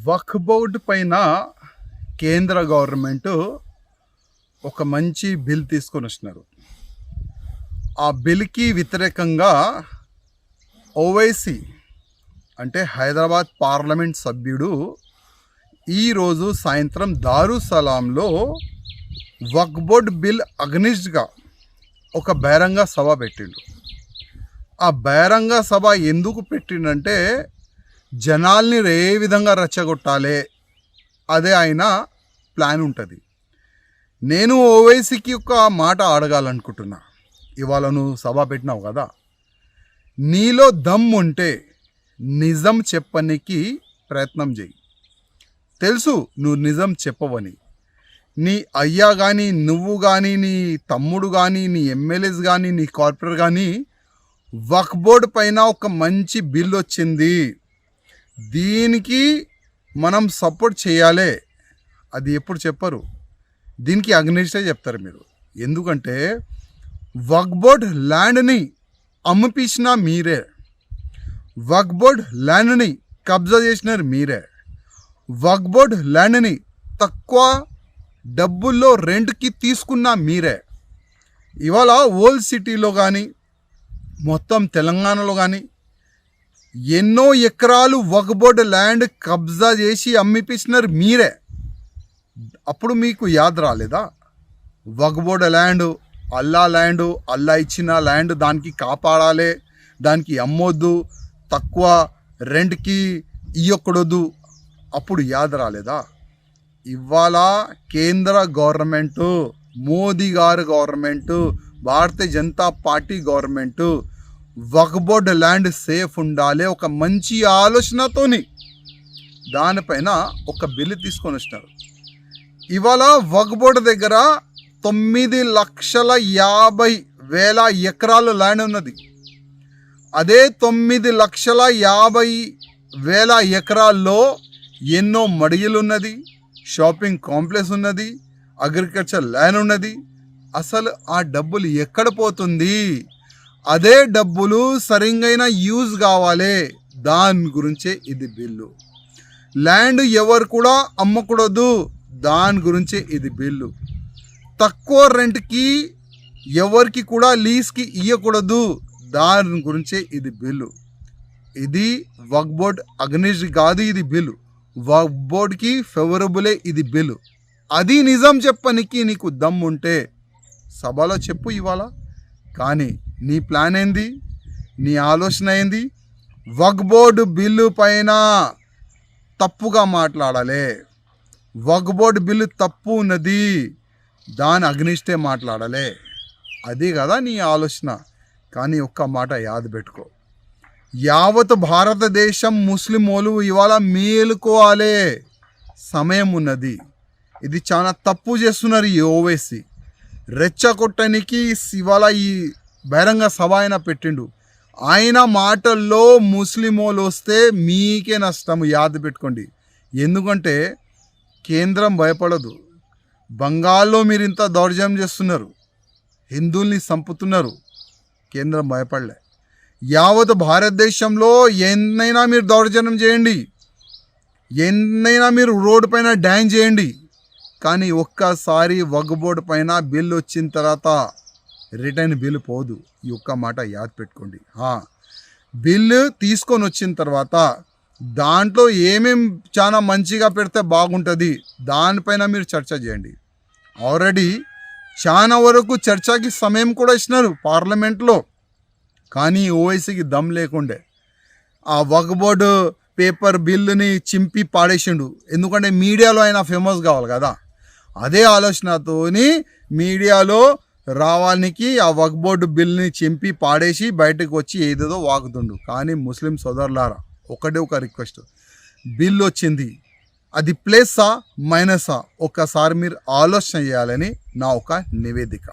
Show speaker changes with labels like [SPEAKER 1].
[SPEAKER 1] వక్ఫ్ board పైన కేంద్ర government ఒక మంచి బిల్ తీసుకొని వచ్చినారు. ఆ బిల్కి వ్యతిరేకంగా ఓవైసీ అంటే హైదరాబాద్ పార్లమెంట్ సభ్యుడు ఈరోజు సాయంత్రం దారుసలాంలో వక్ఫ్ బోర్డ్ బిల్ అగ్నిస్ట్గా ఒక బహిరంగ సభ పెట్టిండు. ఆ బహిరంగ సభ ఎందుకు పెట్టిండంటే జనాల్ని ఏ విధంగా రెచ్చగొట్టాలి అదే ఆయన ప్లాన్ ఉంటుంది. నేను ఓవైసీకి ఒక మాట అడగాలనుకుంటున్నా. ఇవాళ నువ్వు సభ పెట్టినావు కదా, నీలో దమ్ ఉంటే నిజం చెప్పనికి ప్రయత్నం చేయి. తెలుసు నువ్వు నిజం చెప్పవని. నీ అయ్యా కానీ, నువ్వు కానీ, నీ తమ్ముడు కానీ, నీ ఎమ్మెల్యేస్ కానీ, నీ కార్పొరేటర్ కానీ వక్ఫ్ బోర్డు పైన ఒక మంచి బిల్ వచ్చింది, దీనికి మనం సపోర్ట్ చేయాలి, అది ఎప్పుడు చెప్పరు. దీనికి అగ్నిస్టే చెప్తారు మీరు. ఎందుకంటే వక్ఫ్ బోర్డ్ ల్యాండ్ని అమ్మిపించిన మీరే, వక్ఫ్ బోర్డ్ ల్యాండ్ని కబ్జా చేసినారు మీరే, వక్ఫ్ బోర్డ్ ల్యాండ్ని తక్కువ డబ్బుల్లో రెంట్కి తీసుకున్న మీరే. ఇవాళ ఓల్డ్ సిటీలో కానీ మొత్తం తెలంగాణలో కానీ ఎన్నో ఎకరాలు వక్ఫ్ బోర్డ్ ల్యాండ్ కబ్జా చేసి అమ్మిపించినారు మీరే. అప్పుడు మీకు యాద్ రాలేదా? వక్ఫ్ బోర్డ్ ల్యాండ్ అల్లా ఇచ్చిన ల్యాండ్, దానికి కాపాడాలి, దానికి అమ్మొద్దు, తక్కువ రెంట్కి ఇవ్వకూడదు. అప్పుడు యాద్ రాలేదా? ఇవాళ కేంద్ర గవర్నమెంటు, మోదీ గారు government, Bharatiya Janata party government వక్ఫ్ బోర్డ్ ల్యాండ్ సేఫ్ ఉండాలి ఒక మంచి ఆలోచనతోని దానిపైన ఒక బిల్లు తీసుకొని వచ్చినారు. ఇవాళ వక్ఫ్ బోర్డు దగ్గర 9,50,000 ఎకరాల ల్యాండ్ ఉన్నది. అదే 9,50,000 ఎకరాల్లో ఎన్నో మడియలు ఉన్నది, షాపింగ్ కాంప్లెక్స్ ఉన్నది, అగ్రికల్చర్ ల్యాండ్ ఉన్నది. అసలు ఆ డబ్బులు ఎక్కడ పోతుంది? అదే డబ్బులు సరిగైన యూజ్ కావాలి, దాని గురించే ఇది బిల్లు. ల్యాండ్ ఎవరు కూడా అమ్మకూడదు, దాని గురించే ఇది బిల్లు. తక్కువ రెంట్కి ఎవరికి కూడా లీజ్కి ఇవ్వకూడదు, దాని గురించే ఇది బిల్లు. ఇది వక్ఫ్ బోర్డ్ అగ్నిస్ట్ కాదు, ఇది బిల్లు. వక్ఫ్ బోర్డ్కి ఫేవరబులే ఇది బిల్లు. అది నిజం చెప్పనికి నీకు దమ్ము ఉంటే సభలో చెప్పు ఇవాళ. కానీ నీ ప్లాన్ ఏంది? నీ ఆలోచన ఏంది? వక్ఫ్ బోర్డు బిల్లు పైన తప్పుగా మాట్లాడాలి, వక్ఫ్ బోర్డు బిల్లు తప్పు ఉన్నది, దాని అగ్నిస్టే మాట్లాడాలి, అది కదా నీ ఆలోచన. కానీ ఒక్క మాట యాద పెట్టుకో, యావత్ భారతదేశం ముస్లిమోలు ఇవాళ మేలుకోవాలి, సమయం ఉన్నది. ఇది చాలా తప్పు చేస్తున్నారు ఈ ఓవైసీ. రెచ్చగొట్టడానికి ఇవాళ ఈ బహిరంగ సభ ఆయన పెట్టిండు. ఆయన మాటల్లో ముస్లిమోలు వస్తే మీకే నష్టం, యాద పెట్టుకోండి. ఎందుకంటే కేంద్రం భయపడదు. బంగాల్లో మీరు ఇంత దౌర్జన్యం చేస్తున్నారు, హిందువుల్ని చంపుతున్నారు, కేంద్రం భయపడలే. యావత్ భారతదేశంలో ఎన్నైనా మీరు దౌర్జన్యం చేయండి, ఎన్నైనా మీరు రోడ్డు పైన డ్యాన్ చేయండి, కానీ ఒక్కసారి వక్ఫ్ బోర్డు పైన బిల్లు వచ్చిన తర్వాత రిటర్న్ బిల్లు పోదు. ఈ ఒక్క మాట యాద్ పెట్టుకోండి. బిల్లు తీసుకొని వచ్చిన తర్వాత దాంట్లో ఏమేం చాలా మంచిగా పెడితే బాగుంటుంది, దానిపైన మీరు చర్చ చేయండి. ఆల్రెడీ చాలా వరకు చర్చకి సమయం కూడా ఇచ్చినారు పార్లమెంట్లో, కానీ ఓవైసీకి దమ్ లేకుండే ఆ వక్ఫ్ బోర్డు పేపర్ బిల్లుని చింపి పాడేసిండు. ఎందుకంటే మీడియాలో ఆయన ఫేమస్ కావాలి కదా. అదే ఆలోచనతోని మీడియాలో రావానికి ఆ వక్ఫ్ బోర్డు బిల్ని చింపి పాడేసి బయటకు వచ్చి ఏదేదో వాగుతుండు. కానీ ముస్లిం సోదరులారా, ఒకటే ఒక రిక్వెస్ట్, బిల్ వచ్చింది, అది ప్లస్సా మైనసా ఒక్కసారి మీరు ఆలోచన చేయాలని నా ఒక నివేదిక.